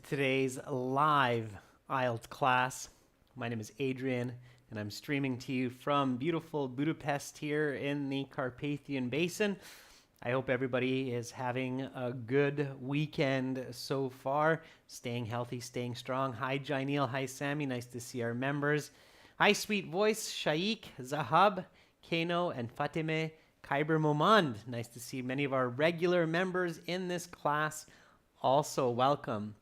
today's live IELTS class. My name is Adrian, and I'm streaming to you from beautiful Budapest here in the Carpathian Basin. I hope everybody is having a good weekend so far, staying healthy, staying strong. Hi, Jaineel. Hi, Sammy. Nice to see our members. Hi, Sweet Voice, Shaikh, Zahab, Kano, and Fatime Khyber Momand. Nice to see many of our regular members in this class. Also, welcome.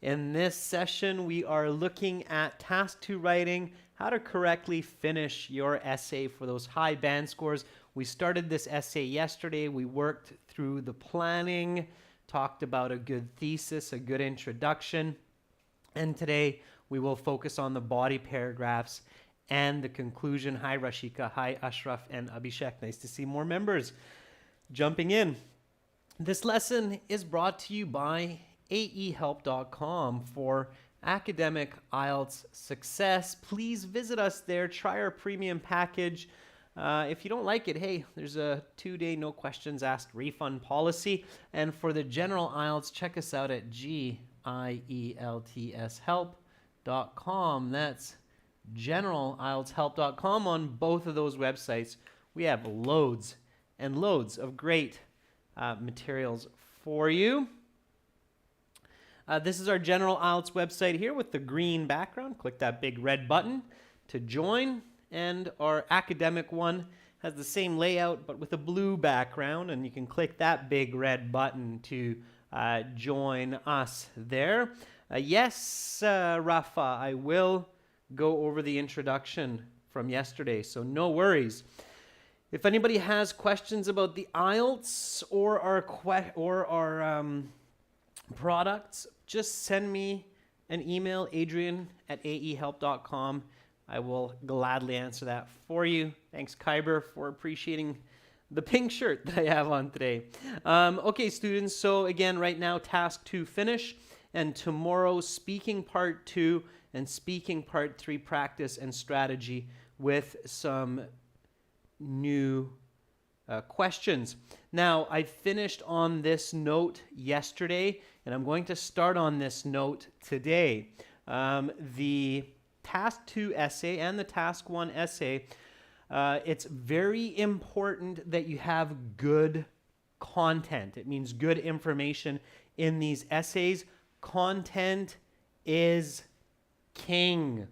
In this session, we are looking at Task 2 writing, how to correctly finish your essay for those high band scores. We started this essay yesterday. We worked through the planning, talked about a good thesis, a good introduction. And today, we will focus on the body paragraphs and the conclusion. Hi, Rashika. Hi, Ashraf and Abhishek. Nice to see more members jumping in. This lesson is brought to you by aehelp.com for academic IELTS success. Please visit us there. Try our premium package. If you don't like it, hey, there's a 2-day no questions asked refund policy. And for the general IELTS, check us out at GIELTShelp.com. That's generalieltshelp.com. On both of those websites, we have loads and loads of great materials for you. This is our general IELTS website here with the green background. Click that big red button to join. And our academic one has the same layout but with a blue background. And you can click that big red button to join us there. Yes, Rafa, I will go over the introduction from yesterday, so no worries. If anybody has questions about the IELTS or our products, just send me an email, adrian@aehelp.com. I will gladly answer that for you. Thanks, Khyber, for appreciating the pink shirt that I have on today. Okay, students, so again, right now, task 2 finish, and tomorrow, speaking part 2 and speaking part 3 practice and strategy with some new questions. Now, I finished on this note yesterday, and I'm going to start on this note today. The Task 2 essay and the Task 1 essay, it's very important that you have good content. It means good information in these essays. Content is king.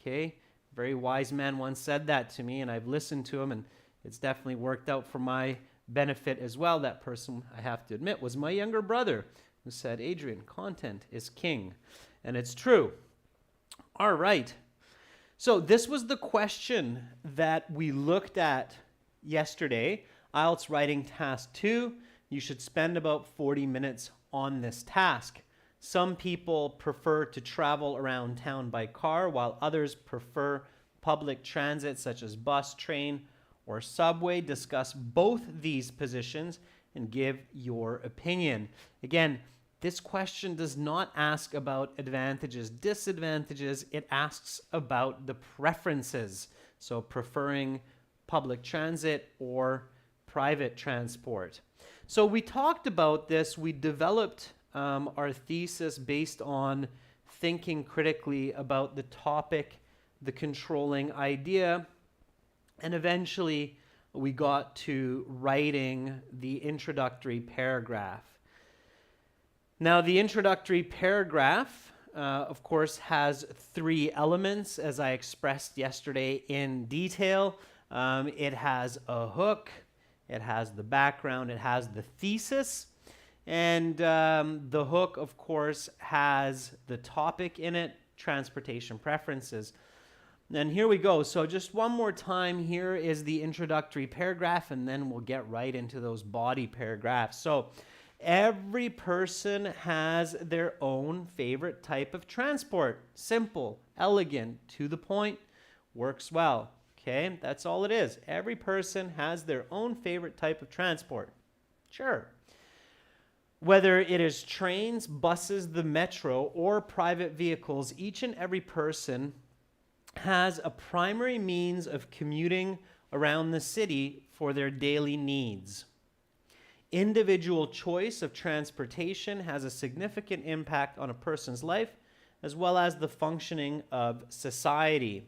Okay? Very wise man once said that to me, and I've listened to him, and it's definitely worked out for my benefit as well. That person, I have to admit, was my younger brother who said, Adrian, content is king. And it's true. All right. So this was the question that we looked at yesterday. IELTS writing task 2. You should spend about 40 minutes on this task. Some people prefer to travel around town by car, while others prefer public transit such as bus, train, or subway. Discuss both these positions and give your opinion. Again, this question does not ask about advantages, disadvantages. It asks about the preferences. So preferring public transit or private transport. So we talked about this. We developed our thesis based on thinking critically about the topic, the controlling idea, and eventually we got to writing the introductory paragraph. Now, the introductory paragraph, of course, has 3 elements, as I expressed yesterday in detail. It has a hook, it has the background, it has the thesis. And the hook, of course, has the topic in it, transportation preferences. And here we go. So just one more time, here is the introductory paragraph, and then we'll get right into those body paragraphs. So every person has their own favorite type of transport. Simple, elegant, to the point, works well. Okay, that's all it is. Every person has their own favorite type of transport. Sure. Whether it is trains, buses, the metro, or private vehicles, each and every person has a primary means of commuting around the city for their daily needs. individual choice of transportation has a significant impact on a person's life, as well as the functioning of society.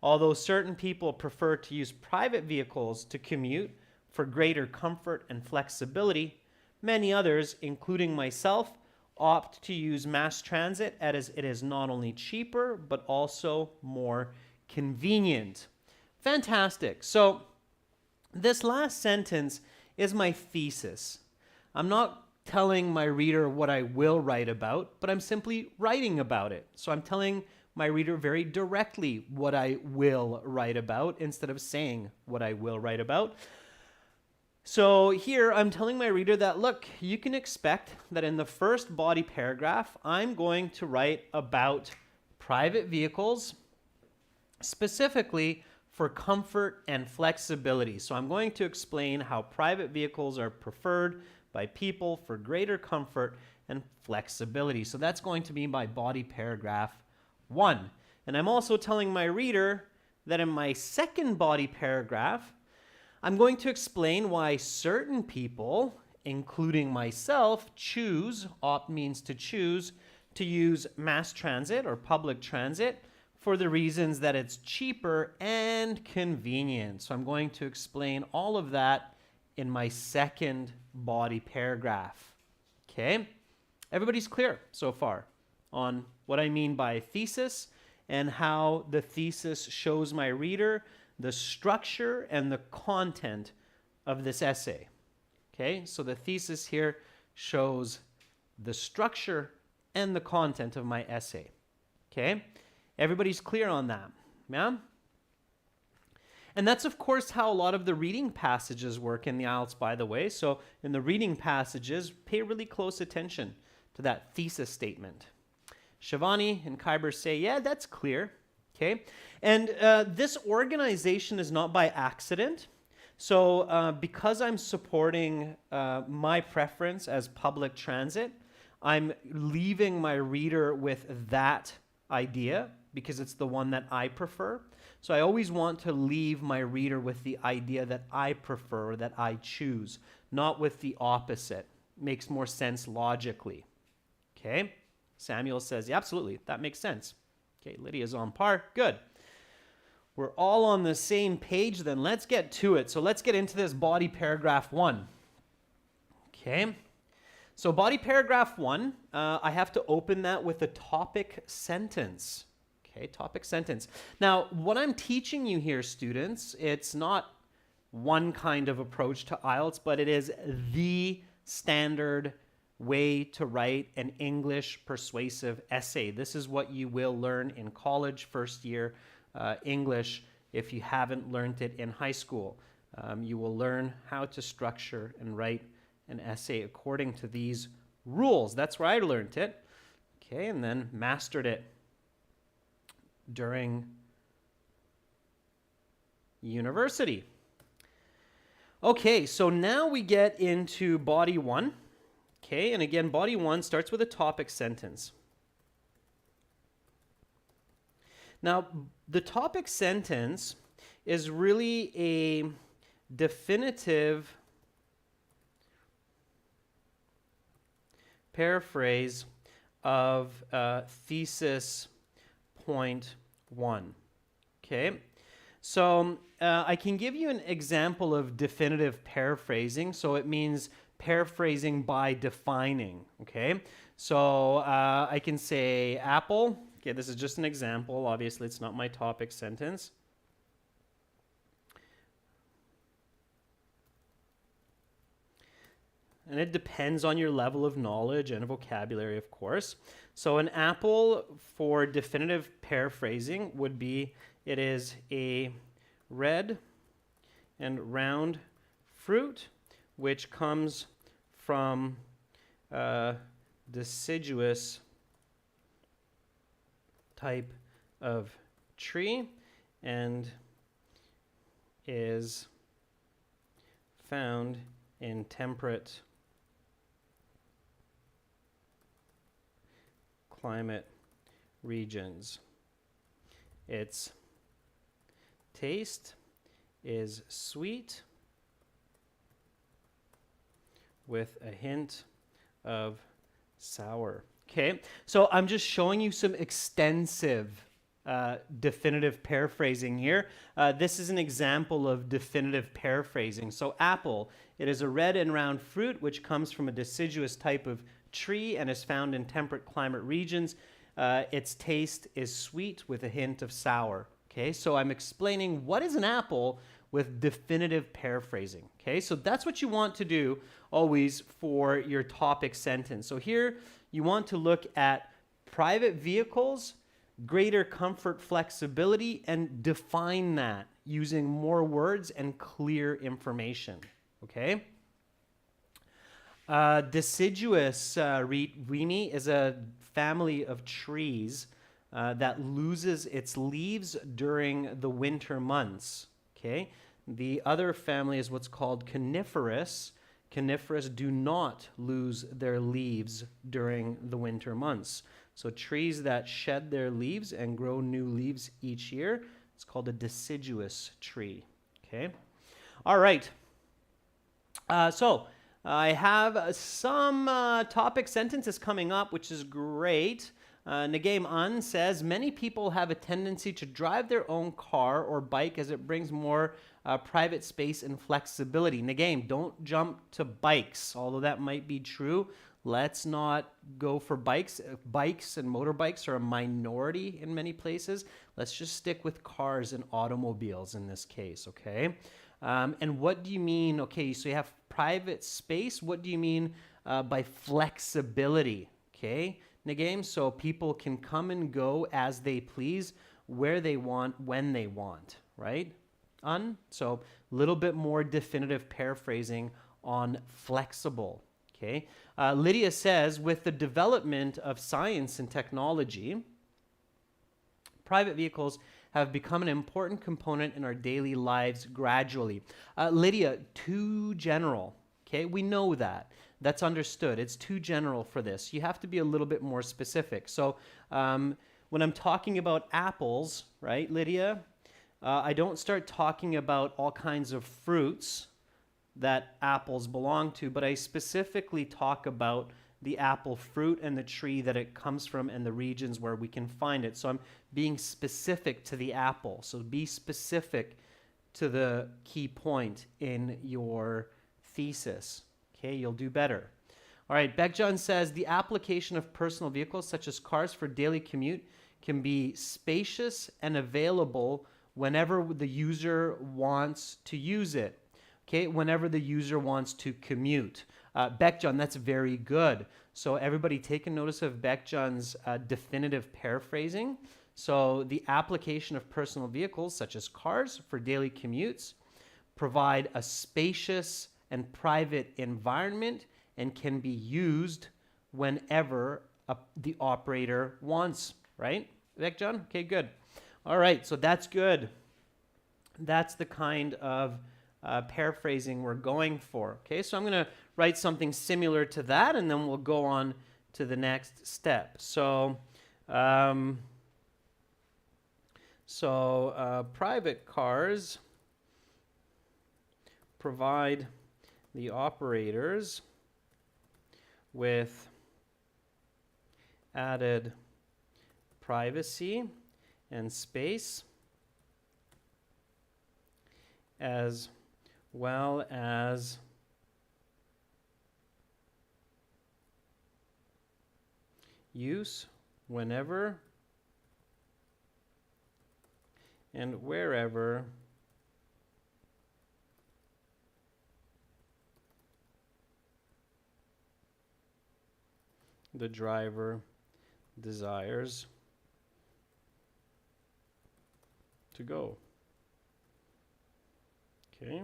Although certain people prefer to use private vehicles to commute for greater comfort and flexibility, many others, including myself, opt to use mass transit as it is not only cheaper, but also more convenient. Fantastic. So this last sentence is my thesis. I'm not telling my reader what I will write about, but I'm simply writing about it. So I'm telling my reader very directly what I will write about instead of saying what I will write about. So here I'm telling my reader that, look, you can expect that in the first body paragraph, I'm going to write about private vehicles, specifically for comfort and flexibility. So I'm going to explain how private vehicles are preferred by people for greater comfort and flexibility. So that's going to be my body paragraph 1. And I'm also telling my reader that in my second body paragraph, I'm going to explain why certain people, including myself, opt means to choose, to use mass transit or public transit for the reasons that it's cheaper and convenient. So I'm going to explain all of that in my second body paragraph. Okay? Everybody's clear so far on what I mean by thesis and how the thesis shows my reader the structure and the content of this essay. Okay, so the thesis here shows the structure and the content of my essay. Okay, everybody's clear on that, yeah? And that's, of course, how a lot of the reading passages work in the IELTS, by the way. So in the reading passages, pay really close attention to that thesis statement. Shivani and Kyber say, yeah, that's clear. Okay, and this organization is not by accident. So because I'm supporting my preference as public transit, I'm leaving my reader with that idea because it's the one that I prefer. So I always want to leave my reader with the idea that I prefer, that I choose, not with the opposite. Makes more sense logically. Okay, Samuel says, yeah, absolutely, that makes sense. Okay, Lydia's on par. Good. We're all on the same page then. Let's get to it. So let's get into this body paragraph 1. Okay. So body paragraph 1, I have to open that with a topic sentence. Okay, topic sentence. Now, what I'm teaching you here, students, it's not one kind of approach to IELTS, but it is the standard way to write an English persuasive essay. This is what you will learn in college, first year English, if you haven't learned it in high school. You will learn how to structure and write an essay according to these rules. That's where I learned it. Okay, and then mastered it during university. Okay, so now we get into body 1. Okay, and again, body 1 starts with a topic sentence. Now, the topic sentence is really a definitive paraphrase of thesis point 1. Okay, so I can give you an example of definitive paraphrasing. So it means paraphrasing by defining, okay? So I can say apple. Okay, this is just an example. Obviously, it's not my topic sentence. And it depends on your level of knowledge and vocabulary, of course. So an apple for definitive paraphrasing would be, it is a red and round fruit which comes from a deciduous type of tree and is found in temperate climate regions. Its taste is sweet, with a hint of sour. Okay, so I'm just showing you some extensive definitive paraphrasing here. This is an example of definitive paraphrasing. So apple, it is a red and round fruit which comes from a deciduous type of tree and is found in temperate climate regions. Its taste is sweet with a hint of sour. Okay, so I'm explaining what is an apple with definitive paraphrasing. Okay, so that's what you want to do always for your topic sentence. So here you want to look at private vehicles, greater comfort, flexibility, and define that using more words and clear information. Okay? Deciduous Remy is a family of trees that loses its leaves during the winter months. Okay? The other family is what's called coniferous. Coniferous do not lose their leaves during the winter months. So trees that shed their leaves and grow new leaves each year, it's called a deciduous tree. Okay? All right. So I have some topic sentences coming up, which is great. Nagame An says, many people have a tendency to drive their own car or bike as it brings more private space and flexibility. Nagame, don't jump to bikes, although that might be true. Let's not go for bikes. Bikes and motorbikes are a minority in many places. Let's just stick with cars and automobiles in this case, okay? And what do you mean? Okay, so you have private space. What do you mean by flexibility? Okay, Nagame, so people can come and go as they please, where they want, when they want, right? So a little bit more definitive paraphrasing on flexible. Okay, Lydia says, with the development of science and technology, private vehicles have become an important component in our daily lives gradually. Lydia, too general. Okay, we know that. That's understood. It's too general for this. You have to be a little bit more specific. So when I'm talking about apples, right, Lydia, I don't start talking about all kinds of fruits that apples belong to, but I specifically talk about the apple fruit and the tree that it comes from and the regions where we can find it. So I'm being specific to the apple. So be specific to the key point in your thesis. Okay, you'll do better. All right, Beckjohn says, the application of personal vehicles such as cars for daily commute can be spacious and available whenever the user wants to use it. Okay, whenever the user wants to commute. Beckjohn, that's very good. So everybody take a notice of Beckjohn's definitive paraphrasing. So the application of personal vehicles, such as cars for daily commutes, provide a spacious and private environment and can be used whenever the operator wants, right? Beckjohn? Okay, good. All right, so that's good. That's the kind of paraphrasing we're going for. Okay, so I'm going to write something similar to that, and then we'll go on to the next step. So, private cars provide the operators with added privacy and space, as well as use whenever and wherever the driver desires to go. Okay.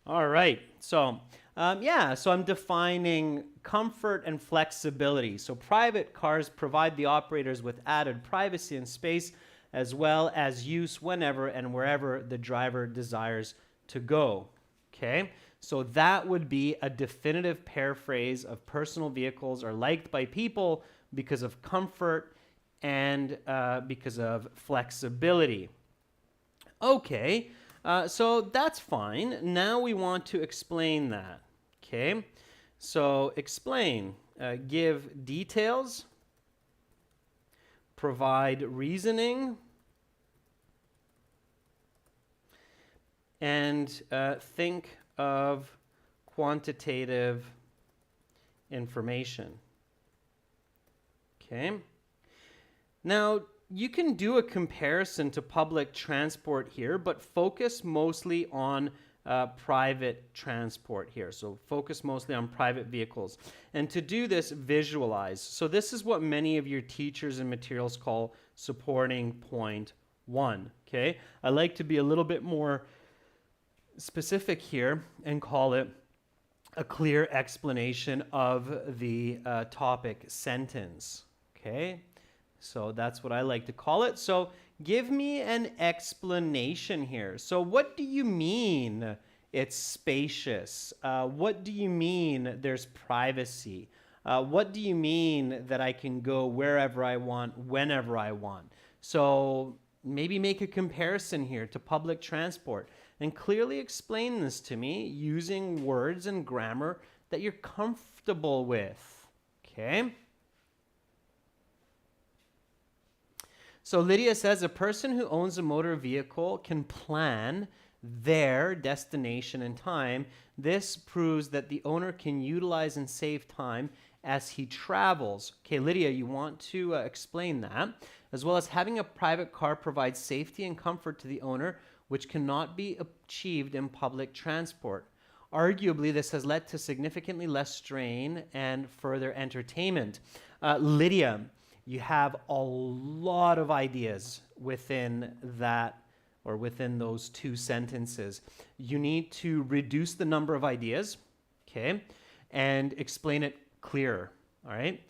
All right. So, so I'm defining comfort and flexibility. So private cars provide the operators with added privacy and space, as well as use whenever and wherever the driver desires to go. Okay. So that would be a definitive paraphrase of personal vehicles are liked by people because of comfort and because of flexibility. Okay. So that's fine. Now we want to explain that. Okay, so explain, give details, provide reasoning, and think of quantitative information. Okay. Now, you can do a comparison to public transport here, but focus mostly on private transport here. So focus mostly on private vehicles. And to do this, visualize. So this is what many of your teachers and materials call supporting point 1. Okay. I like to be a little bit more specific here and call it a clear explanation of the topic sentence. Okay, so that's what I like to call it. So give me an explanation here. So what do you mean it's spacious? What do you mean there's privacy? What do you mean that I can go wherever I want, whenever I want? So maybe make a comparison here to public transport and clearly explain this to me using words and grammar that you're comfortable with. Okay? So Lydia says a person who owns a motor vehicle can plan their destination and time. This proves that the owner can utilize and save time as he travels. Okay, Lydia, you want to explain that. As well as having a private car provides safety and comfort to the owner, which cannot be achieved in public transport. Arguably, this has led to significantly less strain and further entertainment. Lydia, you have a lot of ideas within that or within those two sentences. You need to reduce the number of ideas, okay, and explain it clearer, all right?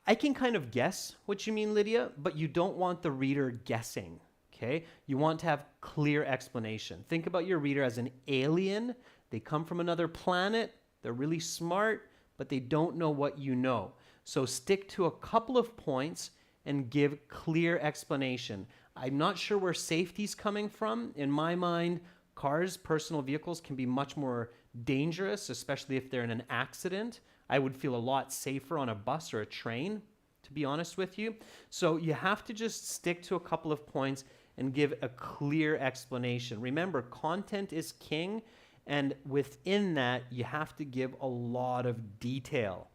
I can kind of guess what you mean, Lydia, but you don't want the reader guessing. Okay, you want to have clear explanation. Think about your reader as an alien. They come from another planet. They're really smart, but they don't know what you know. So stick to a couple of points and give clear explanation. I'm not sure where safety's coming from. In my mind, cars, personal vehicles can be much more dangerous, especially if they're in an accident. I would feel a lot safer on a bus or a train, to be honest with you. So you have to just stick to a couple of points and give a clear explanation. Remember, content is king, and within that, you have to give a lot of detail.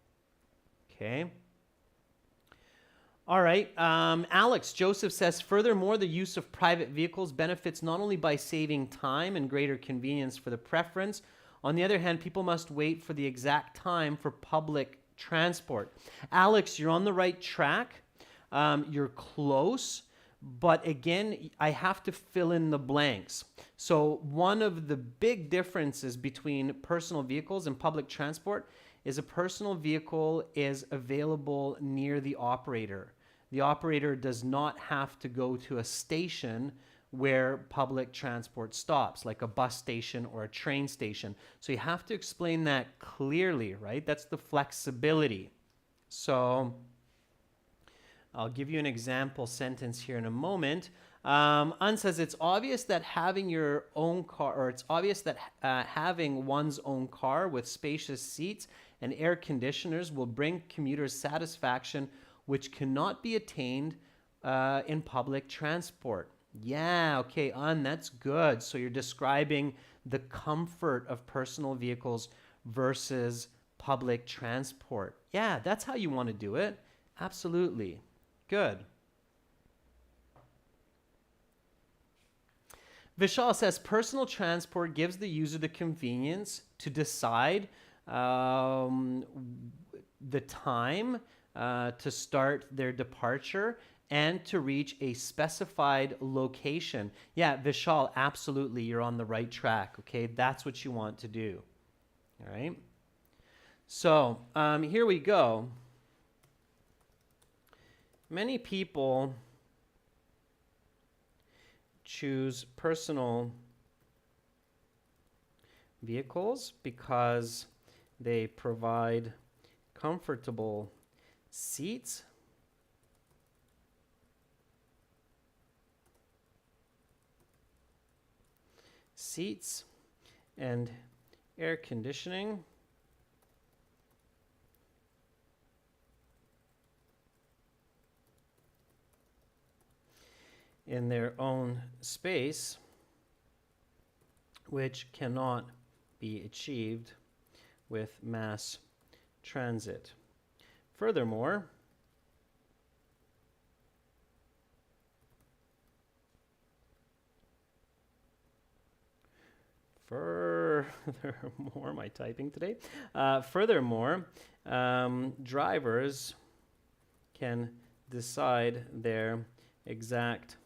Okay? All right, Alex, Joseph says, furthermore, the use of private vehicles benefits not only by saving time and greater convenience for the preference. On the other hand, people must wait for the exact time for public transport. Alex, you're on the right track. You're close. But again, I have to fill in the blanks. So one of the big differences between personal vehicles and public transport is a personal vehicle is available near the operator. The operator does not have to go to a station where public transport stops, like a bus station or a train station. So you have to explain that clearly, right? That's the flexibility. So I'll give you an example sentence here in a moment. An says, it's obvious that having your own car, or it's obvious that having one's own car with spacious seats and air conditioners will bring commuters satisfaction, which cannot be attained in public transport. Yeah, okay, that's good. So you're describing the comfort of personal vehicles versus public transport. Yeah, that's how you want to do it. Absolutely. Good. Vishal says, personal transport gives the user the convenience to decide the time to start their departure and to reach a specified location. Yeah, Vishal, absolutely, you're on the right track, okay? That's what you want to do, all right? So here we go. Many people choose personal vehicles because they provide comfortable seats, seats and air conditioning in their own space, which cannot be achieved with mass transit. Furthermore, am I typing today? Furthermore, drivers can decide their exact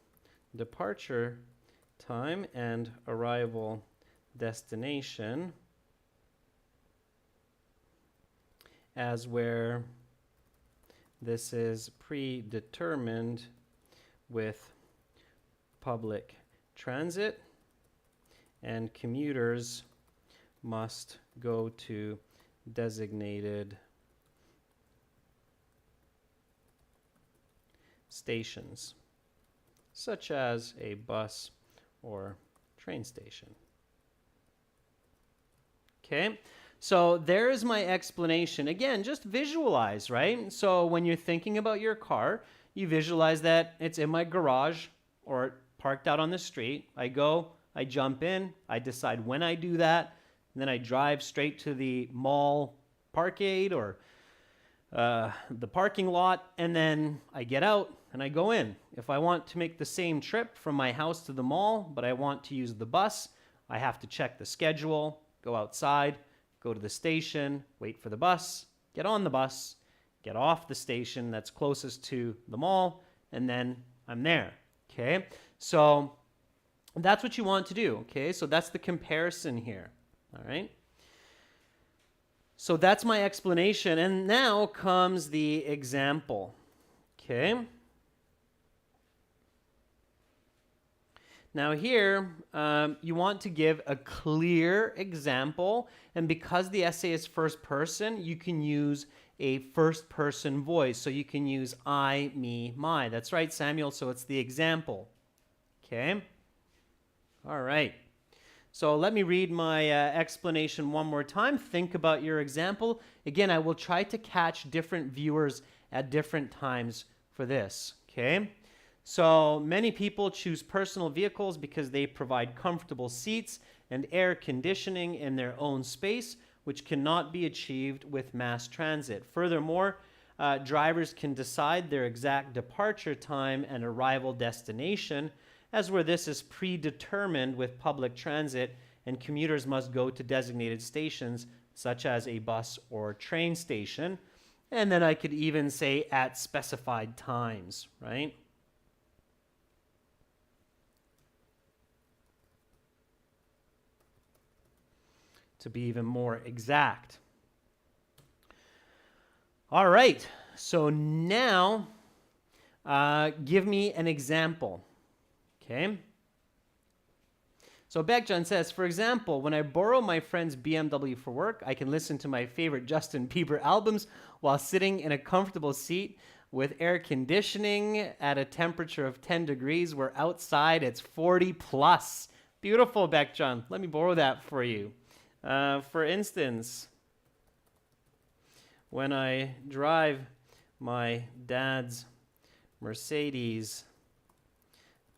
departure time and arrival destination as where this is predetermined with public transit, and commuters must go to designated stations, such as a bus or train station. Okay, so there's my explanation. Again, just visualize, right? So when you're thinking about your car, you visualize that it's in my garage or parked out on the street. I go, I jump in, I decide when I do that, and then I drive straight to the mall parkade or the parking lot, and then I get out and I go in. If I want to make the same trip from my house to the mall, but I want to use the bus, I have to check the schedule, go outside, go to the station, wait for the bus, get on the bus, get off the station that's closest to the mall, and then I'm there. Okay, so that's what you want to do. Okay, so that's the comparison here. All right. So that's my explanation, and now comes the example. Okay. Now here, you want to give a clear example, and because the essay is first person, you can use a first person voice. So you can use I, me, my. That's right, Samuel, so it's the example. Okay? All right. So let me read my explanation one more time. Think about your example. Again, I will try to catch different viewers at different times for this. Okay? So many people choose personal vehicles because they provide comfortable seats and air conditioning in their own space, which cannot be achieved with mass transit. Furthermore, drivers can decide their exact departure time and arrival destination, as where this is predetermined with public transit, and commuters must go to designated stations, such as a bus or train station. And then I could even say at specified times, right? To be even more exact. All right, so now give me an example. Okay. So Beckjohn says, for example, when I borrow my friend's BMW for work, I can listen to my favorite Justin Bieber albums while sitting in a comfortable seat with air conditioning at a temperature of 10 degrees, where outside it's 40 plus. Beautiful, Beckjohn. Let me borrow that for you. For instance, when I drive my dad's Mercedes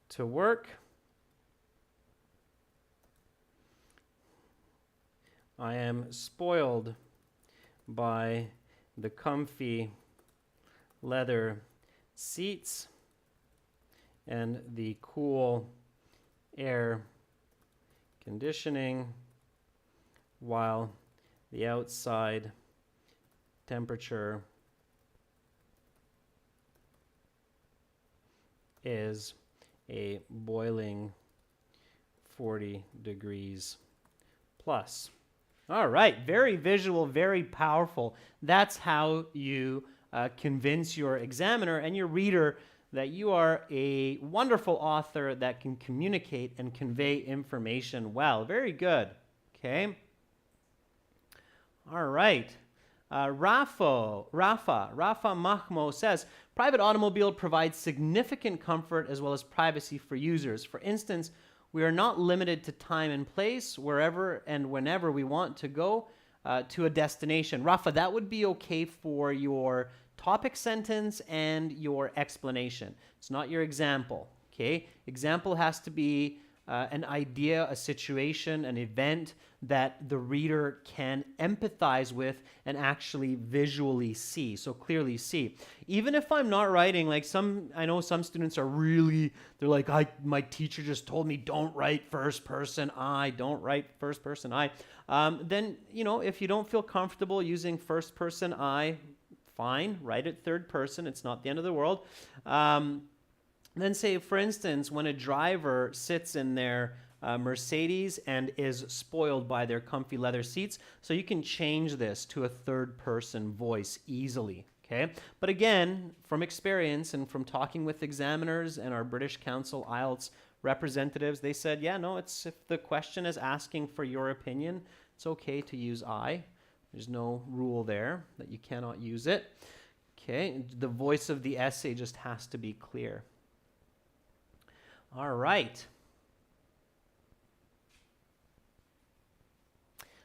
to work, I am spoiled by the comfy leather seats and the cool air conditioning, while the outside temperature is a boiling 40 degrees plus. All right, very visual, very powerful. That's how you convince your examiner and your reader that you are a wonderful author that can communicate and convey information well. Very good. Okay. All right. Rafa Mahmo says, private automobile provides significant comfort as well as privacy for users. For instance, We are not limited to time and place, wherever and whenever we want to go to a destination. Rafa, that would be okay for your topic sentence and your explanation. It's not your example, okay? Example has to be an idea, a situation, an event that the reader can empathize with and actually visually see, so clearly see. Even if I'm not writing, like I know some students are really, they're like, my teacher just told me don't write first person I, don't write first person I. Then, if you don't feel comfortable using first person I, fine, write it third person, it's not the end of the world. Then say, for instance, when a driver sits in their Mercedes and is spoiled by their comfy leather seats, so you can change this to a third person voice easily, okay? But again, from experience and from talking with examiners and our British Council IELTS representatives, they said, yeah, no, if the question is asking for your opinion, it's okay to use I. There's no rule there that you cannot use it. Okay, the voice of the essay just has to be clear. All right.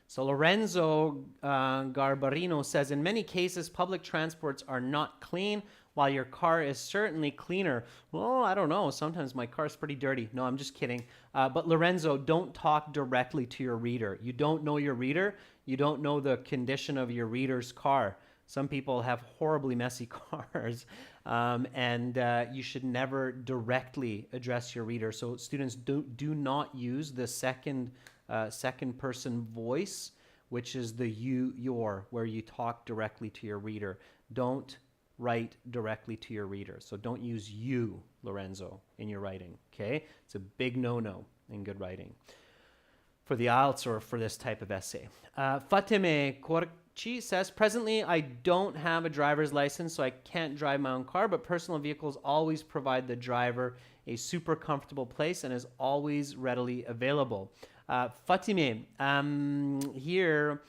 So Lorenzo Garbarino says, in many cases, public transports are not clean, while your car is certainly cleaner. Well, I don't know. Sometimes my car's pretty dirty. No, I'm just kidding. But Lorenzo, don't talk directly to your reader. You don't know your reader. You don't know the condition of your reader's car. Some people have horribly messy cars, and you should never directly address your reader. So students, do not use the second person voice, which is the your, where you talk directly to your reader. Don't write directly to your reader. So don't use you, Lorenzo, in your writing, okay? It's a big no-no in good writing for the IELTS or for this type of essay. Fatime Korchi says, presently I don't have a driver's license, so I can't drive my own car, but personal vehicles always provide the driver a super comfortable place and is always readily available. Fatime, here,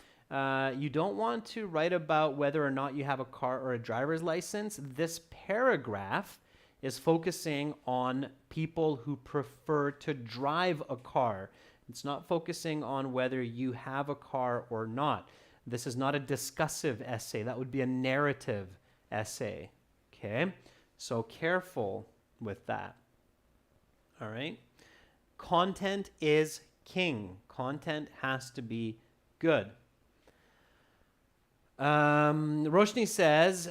you don't want to write about whether or not you have a car or a driver's license. This paragraph is focusing on people who prefer to drive a car. It's not focusing on whether you have a car or not. This is not a discussive essay. That would be a narrative essay, okay? So careful with that, all right? Content is king. Content has to be good. Roshni says,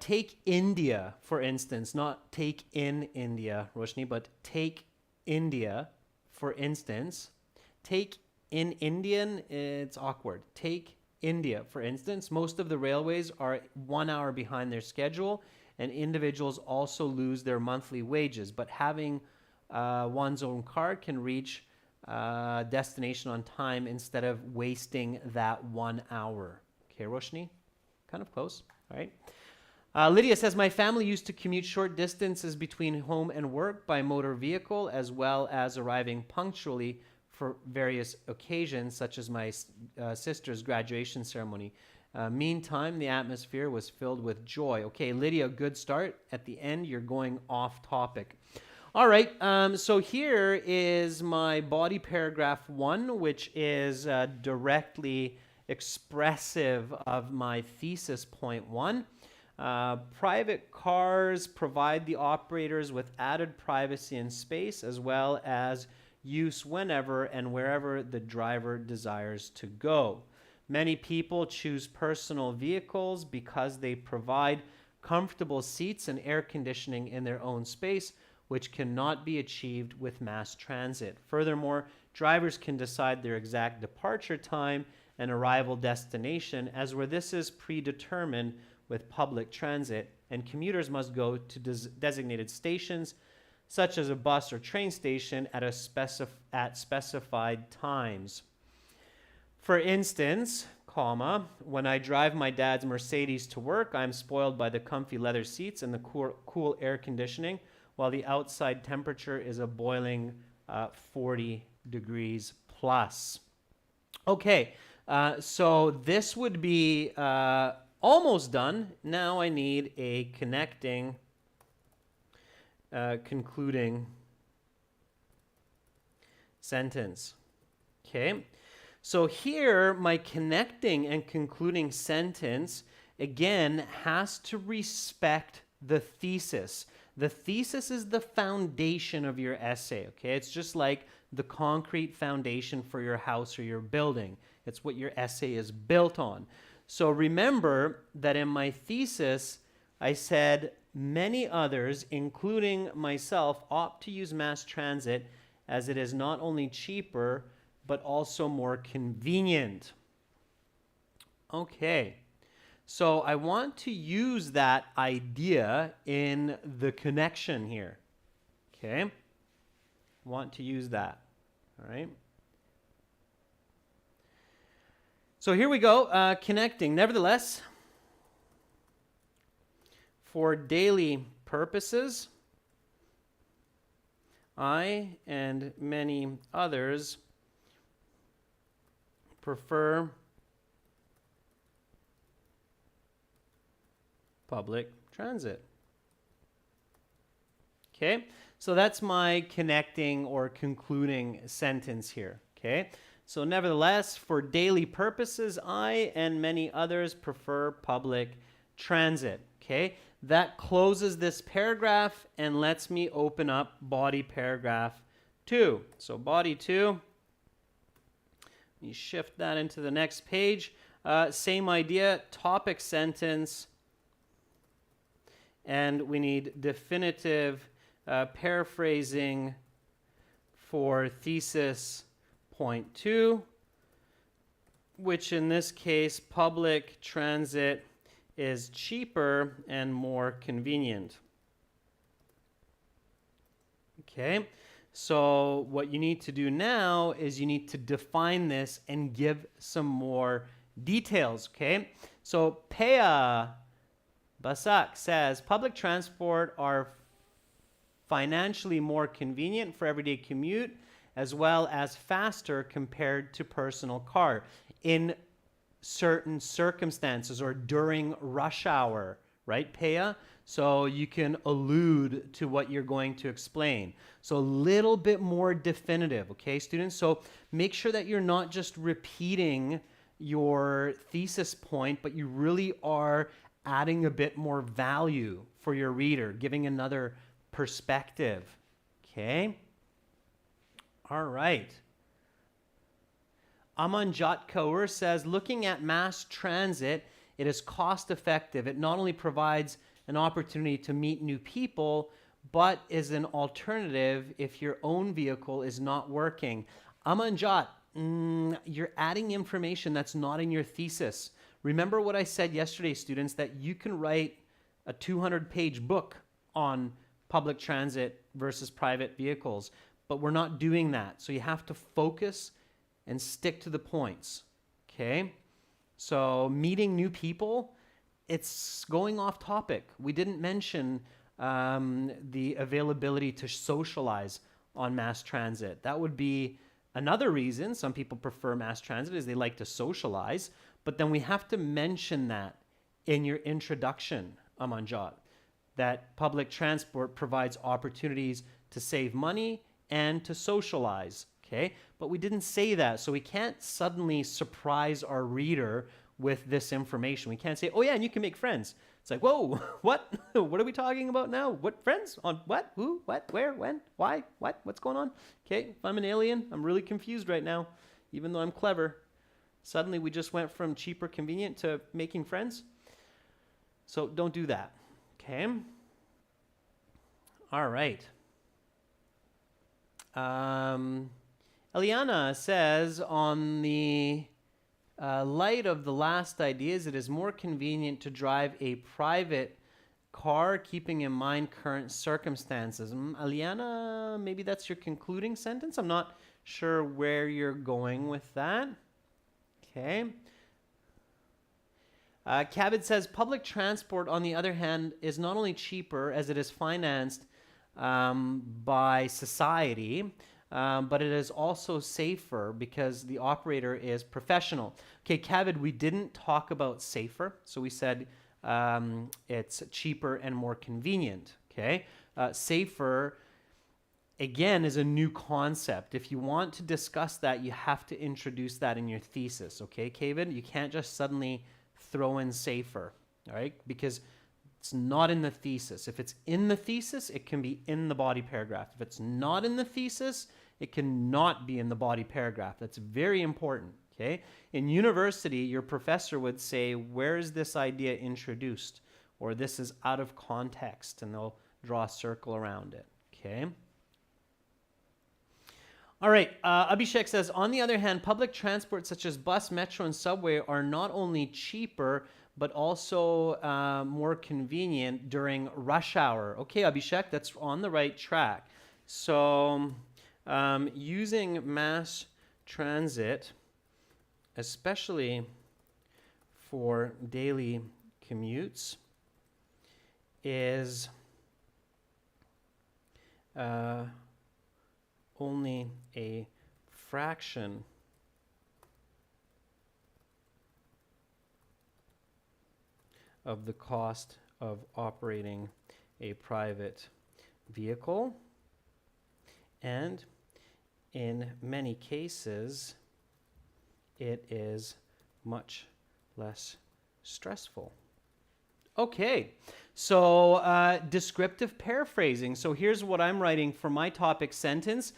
take India, for instance, not take in India, Roshni, but take India, for instance. Take in Indian, it's awkward. Take India, for instance. Most of the railways are 1 hour behind their schedule, and individuals also lose their monthly wages. But having one's own car can reach destination on time instead of wasting that 1 hour. Okay, Roshni? Kind of close, all right? Lydia says, my family used to commute short distances between home and work by motor vehicle, as well as arriving punctually for various occasions, such as my sister's graduation ceremony. Meantime, the atmosphere was filled with joy. Okay, Lydia, good start. At the end, you're going off topic. All right, so here is my body paragraph 1, which is directly expressive of my thesis point 1. Private cars provide the operators with added privacy and space, as well as use whenever and wherever the driver desires to go. Many people choose personal vehicles because they provide comfortable seats and air conditioning in their own space, which cannot be achieved with mass transit. Furthermore, drivers can decide their exact departure time and arrival destination, as where this is predetermined with public transit, and commuters must go to designated stations, such as a bus or train station, at specified times. For instance, when I drive my dad's Mercedes to work, I'm spoiled by the comfy leather seats and the cool air conditioning, while the outside temperature is a boiling 40 degrees plus. Okay, so this would be almost done. Now I need a connecting, concluding sentence. Okay, so here my connecting and concluding sentence again has to respect the thesis. The thesis is the foundation of your essay, okay? It's just like the concrete foundation for your house or your building. It's what your essay is built on. So remember that in my thesis, I said many others, including myself, opt to use mass transit as it is not only cheaper, but also more convenient. Okay. So I want to use that idea in the connection here. Okay? Want to use that. All right? So here we go, connecting. Nevertheless, for daily purposes, I and many others prefer public transit. Okay, so that's my connecting or concluding sentence here. Okay, so nevertheless, for daily purposes, I and many others prefer public transit. Okay, that closes this paragraph and lets me open up body paragraph 2. So body 2, let me shift that into the next page. Same idea, topic sentence. And we need definitive paraphrasing for thesis point 2, which in this case, public transit is cheaper and more convenient. Okay, so what you need to do now is you need to define this and give some more details. Okay, so Pea Basak says, public transport are financially more convenient for everyday commute as well as faster compared to personal car in certain circumstances or during rush hour, right, Pea? So you can allude to what you're going to explain. So a little bit more definitive, okay, students? So make sure that you're not just repeating your thesis point, but you really are adding a bit more value for your reader, giving another perspective. Okay? All right. Amanjot Kaur says, looking at mass transit, it is cost effective. It not only provides an opportunity to meet new people, but is an alternative if your own vehicle is not working. Amanjot, you're adding information that's not in your thesis. Remember what I said yesterday, students, that you can write a 200-page book on public transit versus private vehicles, but we're not doing that. So you have to focus and stick to the points, okay? So meeting new people, it's going off topic. We didn't mention the availability to socialize on mass transit. That would be another reason some people prefer mass transit is they like to socialize. But then we have to mention that in your introduction, Amanjot, that public transport provides opportunities to save money and to socialize, okay? But we didn't say that, so we can't suddenly surprise our reader with this information. We can't say, oh yeah, and you can make friends. It's like, whoa, what? What are we talking about now? What friends? On what? Who? What? Where? When? Why? What? What's going on? Okay, if I'm an alien, I'm really confused right now, even though I'm clever. Suddenly we just went from cheaper, convenient to making friends. So don't do that, okay? All right. Eliana says, on the light of the last ideas, it is more convenient to drive a private car, keeping in mind current circumstances. Eliana, maybe that's your concluding sentence? I'm not sure where you're going with that. Okay. Cabot says, public transport, on the other hand, is not only cheaper as it is financed by society, but it is also safer because the operator is professional. Okay, Cabot, we didn't talk about safer, so we said it's cheaper and more convenient. Okay, safer again, is a new concept. If you want to discuss that, you have to introduce that in your thesis, okay, Kevin? You can't just suddenly throw in safer, all right? Because it's not in the thesis. If it's in the thesis, it can be in the body paragraph. If it's not in the thesis, it cannot be in the body paragraph. That's very important, okay? In university, your professor would say, where is this idea introduced? Or this is out of context, and they'll draw a circle around it, okay? All right, Abhishek says, on the other hand, public transport such as bus, metro, and subway are not only cheaper, but also more convenient during rush hour. Okay, Abhishek, that's on the right track. So using mass transit, especially for daily commutes, is only a fraction of the cost of operating a private vehicle, and in many cases it is much less stressful. Okay, so descriptive paraphrasing. So here's what I'm writing for my topic sentence.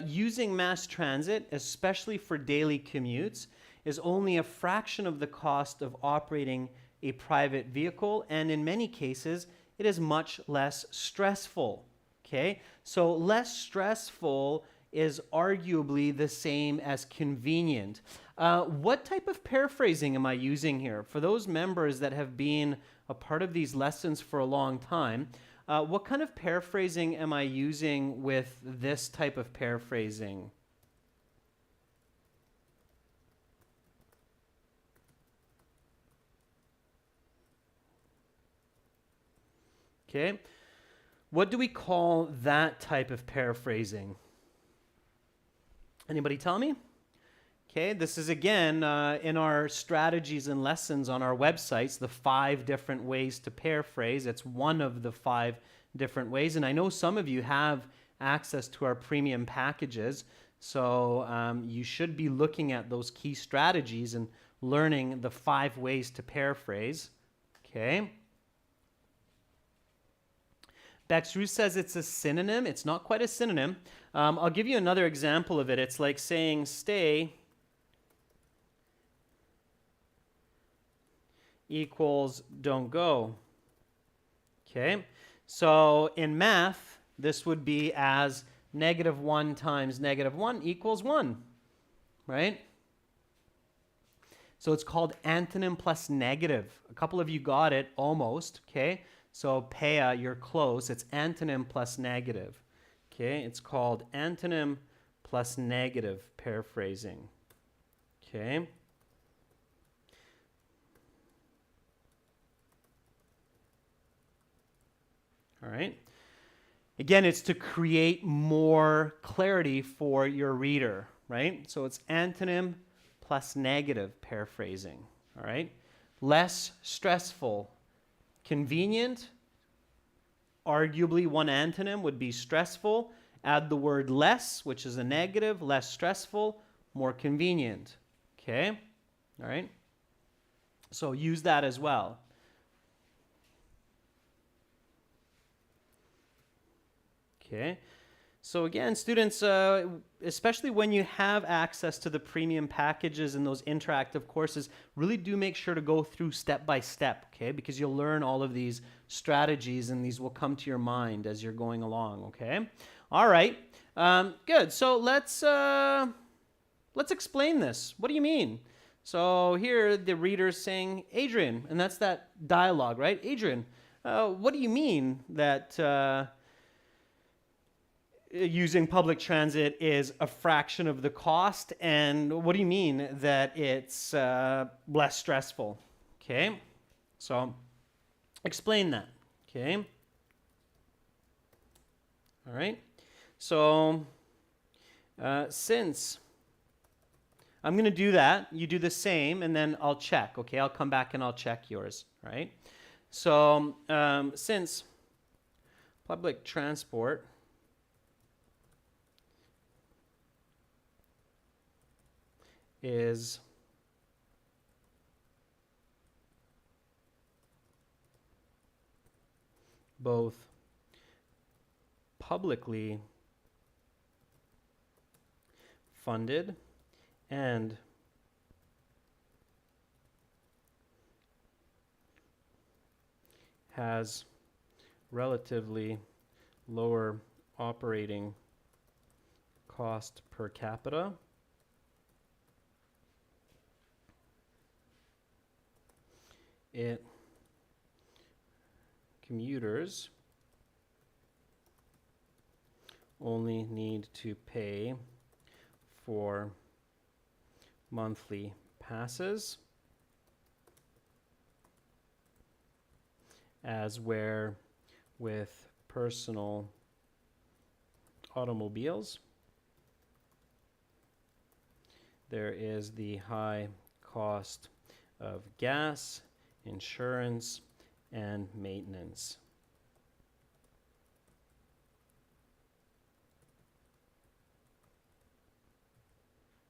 Using mass transit, especially for daily commutes, is only a fraction of the cost of operating a private vehicle, and in many cases, it is much less stressful. Okay, so less stressful is arguably the same as convenient. What type of paraphrasing am I using here? For those members that have been a part of these lessons for a long time, what kind of paraphrasing am I using with this type of paraphrasing? Okay, what do we call that type of paraphrasing? Anybody tell me? Okay, this is again in our strategies and lessons on our websites, the 5 different ways to paraphrase. It's one of the 5 different ways, and I know some of you have access to our premium packages, so you should be looking at those key strategies and learning the 5 ways to paraphrase. Okay. Bex Ruth says it's a synonym. It's not quite a synonym. I'll give you another example of it. It's like saying stay equals don't go. Okay, so in math, this would be as -1 times -1 equals 1, right? So it's called antonym plus negative. A couple of you got it almost, okay? So Pea, you're close. It's antonym plus negative. Okay, it's called antonym plus negative paraphrasing. Okay. All right. Again, it's to create more clarity for your reader, right? So it's antonym plus negative paraphrasing. All right. Less stressful. Convenient, arguably one antonym would be stressful. Add the word less, which is a negative, less stressful, more convenient. Okay, all right. So use that as well. Okay. So again, students, especially when you have access to the premium packages and those interactive courses, really do make sure to go through step by step, okay? Because you'll learn all of these strategies and these will come to your mind as you're going along, okay? All right, good. So let's explain this. What do you mean? So here the reader's saying, Adrian, and that's that dialogue, right? Adrian, what do you mean that using public transit is a fraction of the cost, and what do you mean that it's less stressful? Okay, so explain that. Okay, all right. So since I'm going to do that, you do the same, and then I'll check. Okay, I'll come back and I'll check yours. Right. So since public transport is both publicly funded and has relatively lower operating cost per capita. Commuters only need to pay for monthly passes, as where with personal automobiles, there is the high cost of gas, insurance, and maintenance.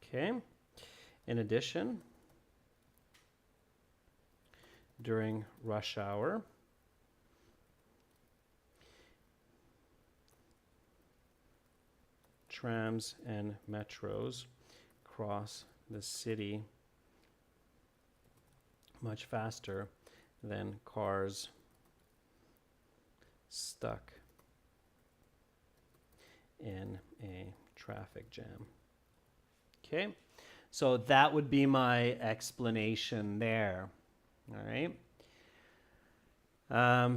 Okay. In addition, during rush hour, trams and metros cross the city much faster than cars stuck in a traffic jam. Okay, so that would be my explanation there. All right.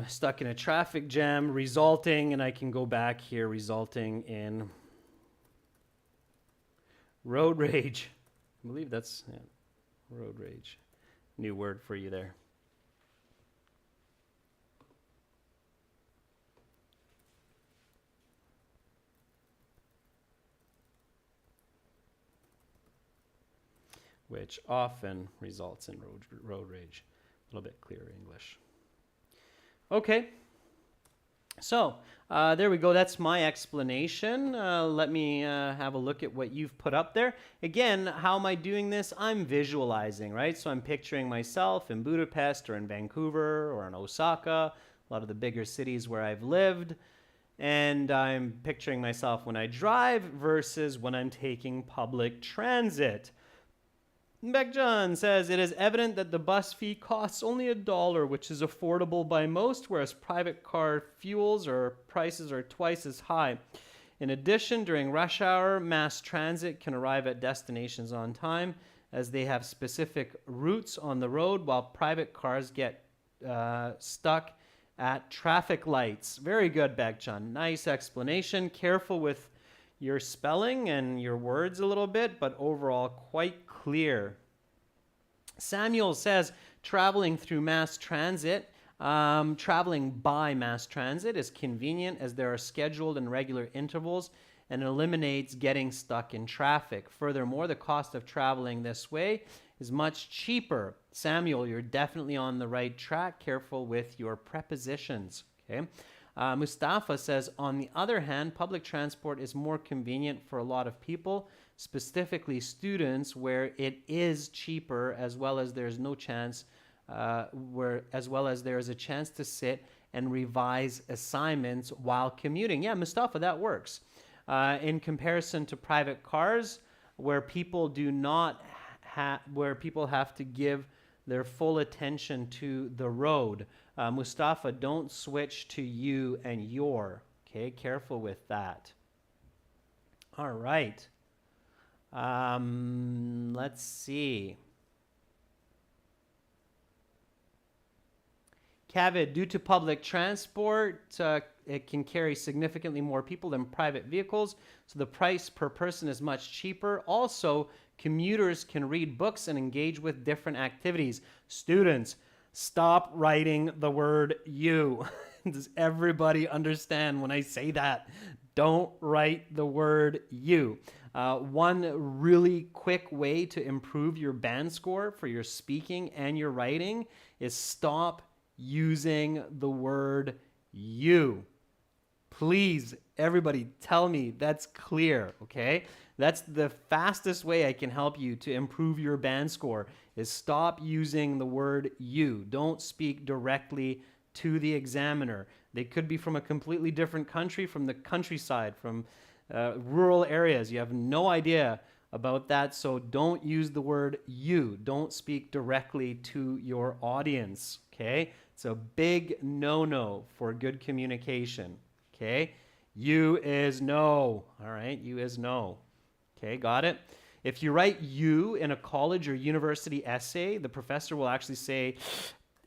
Stuck in a traffic jam, resulting, and I can go back here, resulting in road rage. I believe that's road rage. New word for you there. Which often results in road rage. A little bit clearer English. Okay. So there we go. That's my explanation. Let me have a look at what you've put up there. Again, how am I doing this? I'm visualizing, right? So I'm picturing myself in Budapest or in Vancouver or in Osaka, a lot of the bigger cities where I've lived. And I'm picturing myself when I drive versus when I'm taking public transit. Beckjohn says, it is evident that the bus fee costs only $1, which is affordable by most, whereas private car fuels or prices are twice as high. In addition, during rush hour, mass transit can arrive at destinations on time as they have specific routes on the road, while private cars get stuck at traffic lights. Very good, Beckjohn. Nice explanation. Careful with your spelling and your words a little bit, but overall quite clear. Samuel says traveling through mass transit, traveling by mass transit is convenient as there are scheduled and regular intervals and eliminates getting stuck in traffic. Furthermore, the cost of traveling this way is much cheaper. Samuel, you're definitely on the right track. Careful with your prepositions. Okay. Mustafa says, on the other hand, public transport is more convenient for a lot of people, specifically students, where it is cheaper, as well as there's no chance, as well as there is a chance to sit and revise assignments while commuting. Yeah, Mustafa, that works. In comparison to private cars, where people have to give their full attention to the road. Mustafa, don't switch to you and your. Okay, careful with that. All right. Let's see. Cavid, due to public transport, it can carry significantly more people than private vehicles, so the price per person is much cheaper. Also, commuters can read books and engage with different activities. Students, stop writing the word you. Does everybody understand when I say that? Don't write the word you. One really quick way to improve your band score for your speaking and your writing is stop using the word you. please, everybody, tell me that's clear, okay? That's the fastest way I can help you to improve your band score is stop using the word you. Don't speak directly to the examiner. They could be from a completely different country, from the countryside, from rural areas. You have no idea about that, so don't use the word you. Don't speak directly to your audience, okay? It's a big no-no for good communication, okay? You is no, all right? You is no, okay? Got it? If you write you in a college or university essay, the professor will actually say,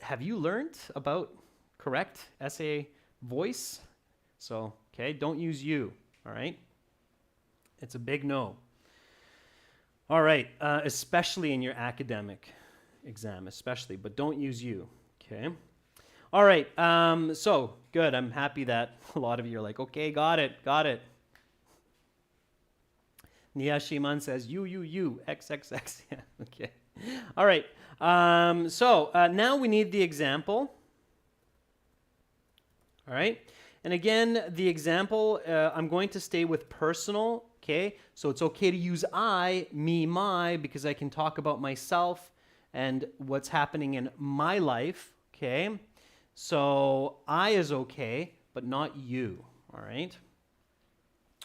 have you learned about correct essay voice? So, okay, don't use you, all right? It's a big no. All right, especially in your academic exam, especially, but don't use you, okay? All right, so good. I'm happy that a lot of you are like, okay, got it. Nia Shiman says, you, XXX. Yeah, okay. All right, so now we need the example. All right, and again, the example, I'm going to stay with personal, okay? So it's okay to use I, me, my, because I can talk about myself and what's happening in my life, okay? So I is okay, but not you, all right?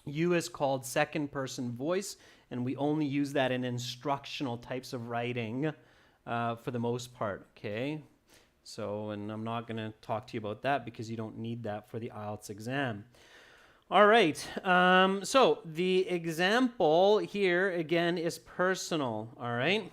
You is called second person voice, and we only use that in instructional types of writing for the most part, okay? So, and I'm not going to talk to you about that because you don't need that for the IELTS exam. All right, so the example here, again, is personal, all right?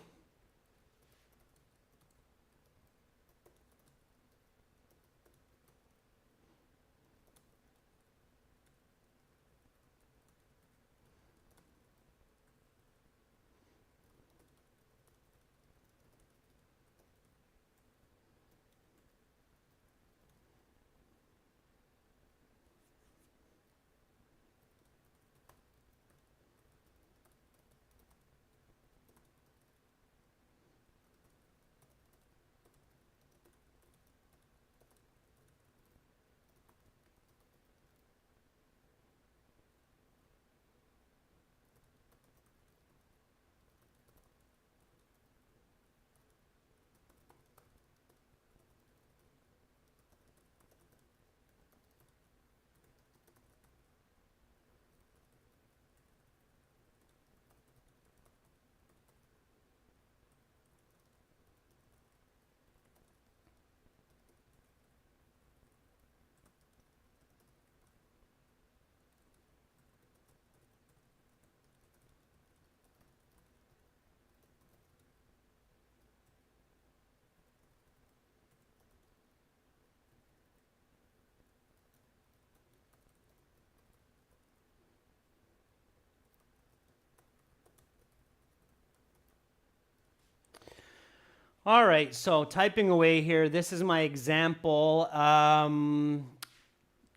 All right, so typing away here, this is my example, kind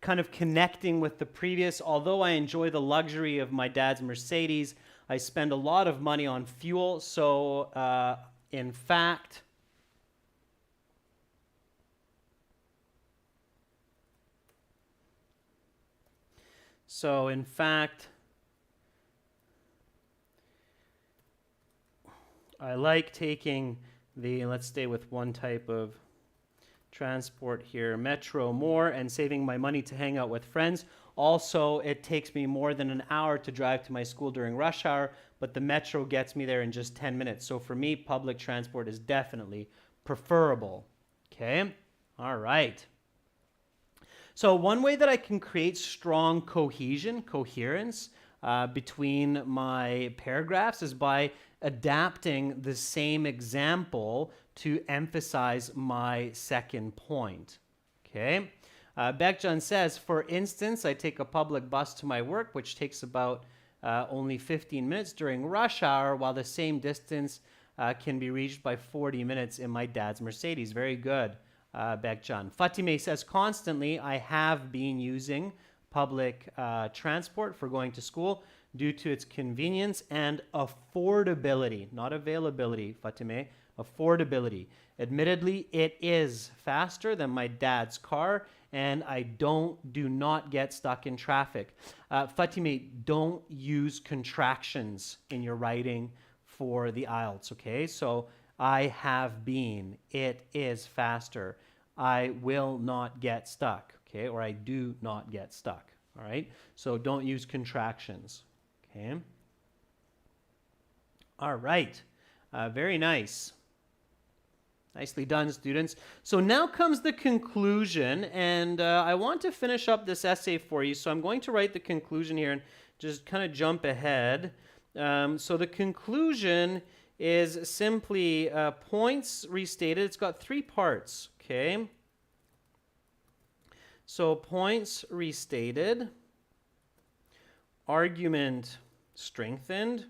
of connecting with the previous. Although I enjoy the luxury of my dad's Mercedes, I spend a lot of money on fuel. So, in fact, I like taking let's stay with one type of transport here, metro more, and saving my money to hang out with friends. Also, it takes me more than an hour to drive to my school during rush hour, but the metro gets me there in just 10 minutes. So for me, public transport is definitely preferable. Okay? All right. So one way that I can create strong coherence between my paragraphs is by adapting the same example to emphasize my second point. Okay? Bekjan says, for instance, I take a public bus to my work, which takes about only 15 minutes during rush hour, while the same distance can be reached by 40 minutes in my dad's Mercedes. Very good, Bekjan. Fatime says, constantly, I have been using public transport for going to school due to its convenience and affordability, not availability, Fatime, affordability. Admittedly, it is faster than my dad's car, and I do not get stuck in traffic. Fatime, don't use contractions in your writing for the IELTS, okay? So I have been, it is faster. I will not get stuck, okay? Or I do not get stuck, all right? So don't use contractions, okay? All right, very nice. Nicely done, students. So now comes the conclusion, and I want to finish up this essay for you, so I'm going to write the conclusion here and just kind of jump ahead. So the conclusion is simply points restated. It's got 3 parts, okay? So points restated, argument strengthened,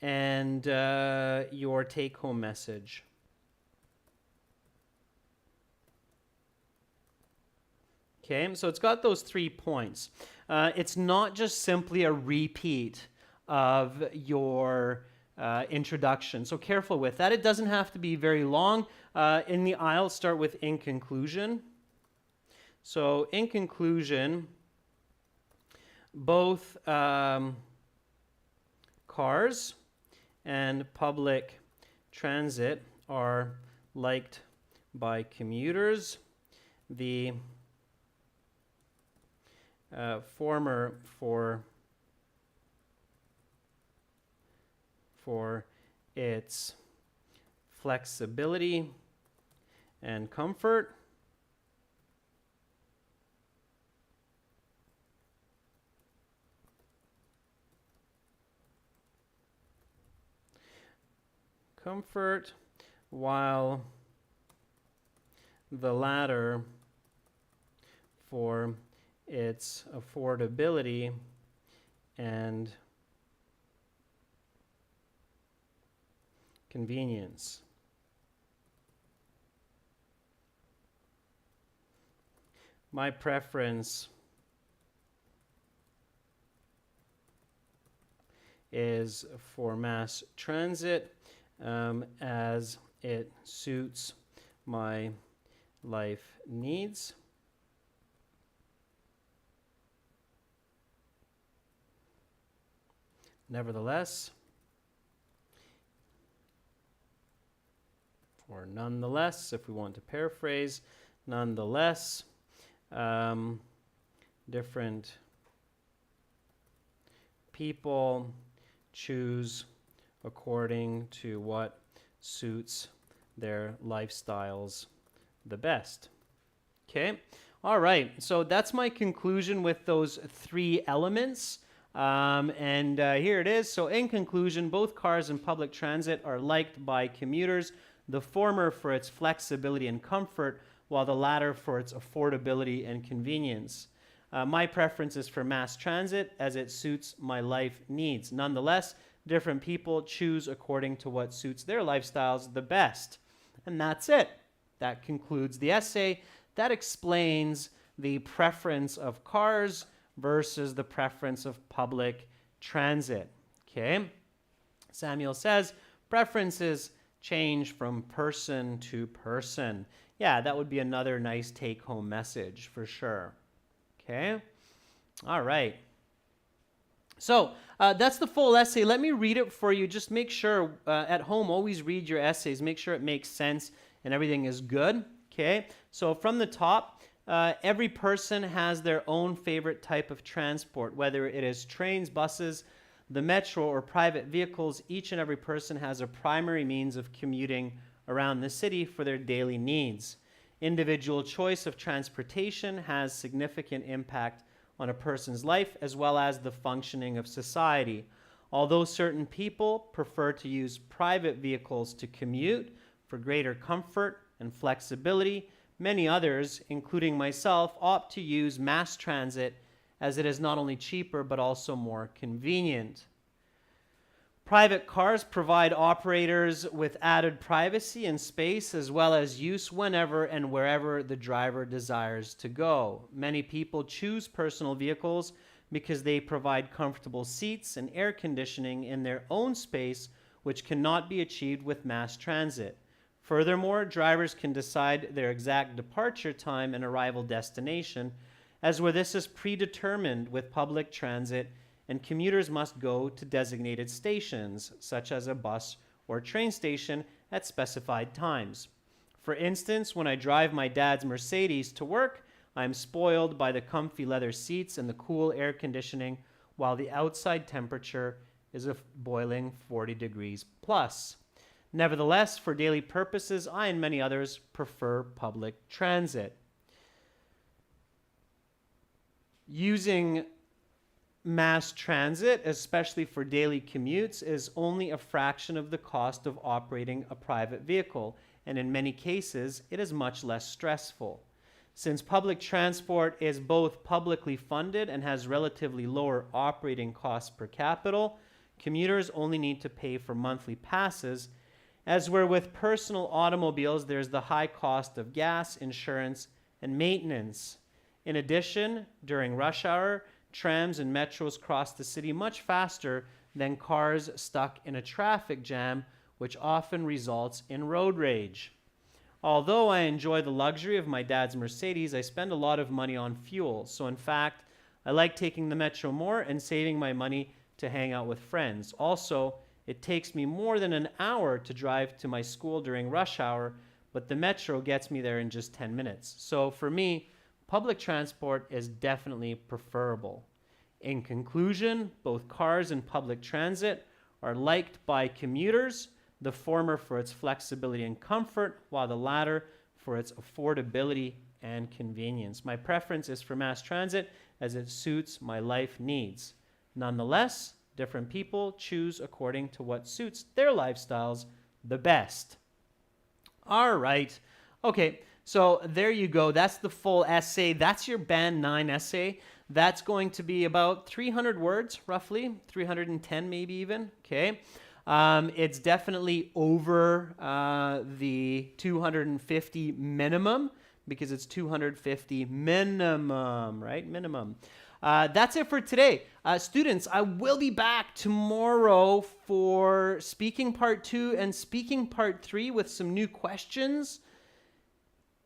and your take-home message. Okay, so it's got those 3 points. It's not just simply a repeat of your introduction, so careful with that. It doesn't have to be very long. In the IELTS, start with in conclusion. So in conclusion, both cars and public transit are liked by commuters. The former for its flexibility and comfort. While the latter for its affordability and convenience. My preference is for mass transit as it suits my life needs. Nevertheless, or nonetheless, if we want to paraphrase, nonetheless, different people choose according to what suits their lifestyles the best. Okay, all right, so that's my conclusion with those 3 elements. Here it is. So in conclusion, both cars and public transit are liked by commuters, the former for its flexibility and comfort, while the latter for its affordability and convenience. My preference is for mass transit as it suits my life needs. Nonetheless, different people choose according to what suits their lifestyles the best. And that's it. That concludes the essay. That explains the preference of cars versus the preference of public transit. Okay? Samuel says, preferences change from person to person. Yeah, that would be another nice take-home message for sure. Okay? All right. So that's the full essay. Let me read it for you. Just make sure at home, always read your essays. Make sure it makes sense and everything is good. Okay? So from the top, every person has their own favorite type of transport, whether it is trains, buses, the metro, or private vehicles. Each and every person has a primary means of commuting around the city for their daily needs. Individual choice of transportation has significant impact on a person's life as well as the functioning of society. Although certain people prefer to use private vehicles to commute for greater comfort and flexibility, many others, including myself, opt to use mass transit as it is not only cheaper but also more convenient. Private cars provide operators with added privacy and space, as well as use whenever and wherever the driver desires to go. Many people choose personal vehicles because they provide comfortable seats and air conditioning in their own space, which cannot be achieved with mass transit. Furthermore, drivers can decide their exact departure time and arrival destination, as where this is predetermined with public transit, and commuters must go to designated stations, such as a bus or train station, at specified times. For instance, when I drive my dad's Mercedes to work, I'm spoiled by the comfy leather seats and the cool air conditioning, while the outside temperature is a boiling 40 degrees plus. Nevertheless, for daily purposes, I and many others prefer public transit. Using mass transit, especially for daily commutes, is only a fraction of the cost of operating a private vehicle, and in many cases, it is much less stressful. Since public transport is both publicly funded and has relatively lower operating costs per capita, commuters only need to pay for monthly passes, as where with personal automobiles, there's the high cost of gas, insurance, and maintenance. In addition, during rush hour, trams and metros cross the city much faster than cars stuck in a traffic jam, which often results in road rage. Although I enjoy the luxury of my dad's Mercedes, I spend a lot of money on fuel. So in fact, I like taking the metro more and saving my money to hang out with friends. Also, it takes me more than an hour to drive to my school during rush hour, but the metro gets me there in just 10 minutes. So for me, public transport is definitely preferable. In conclusion, both cars and public transit are liked by commuters, the former for its flexibility and comfort, while the latter for its affordability and convenience. My preference is for mass transit as it suits my life needs. Nonetheless, different people choose according to what suits their lifestyles the best. All right. Okay, so there you go. That's the full essay. That's your Band 9 essay. That's going to be about 300 words, roughly, 310 maybe even. Okay. It's definitely over the 250 minimum because it's 250 minimum, right? Minimum. That's it for today. Students, I will be back tomorrow for speaking part 2 and speaking part 3 with some new questions.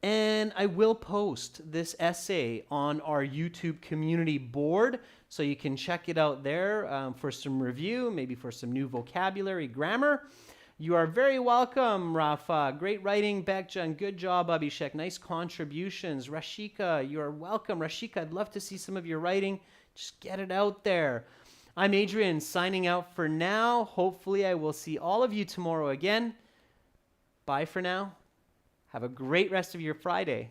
And I will post this essay on our YouTube community board, so you can check it out there for some review, maybe for some new vocabulary, grammar. You are very welcome, Rafa. Great writing, Bekjan. Good job, Abhishek. Nice contributions. Rashika, you are welcome. Rashika, I'd love to see some of your writing. Just get it out there. I'm Adrian, signing out for now. Hopefully, I will see all of you tomorrow again. Bye for now. Have a great rest of your Friday.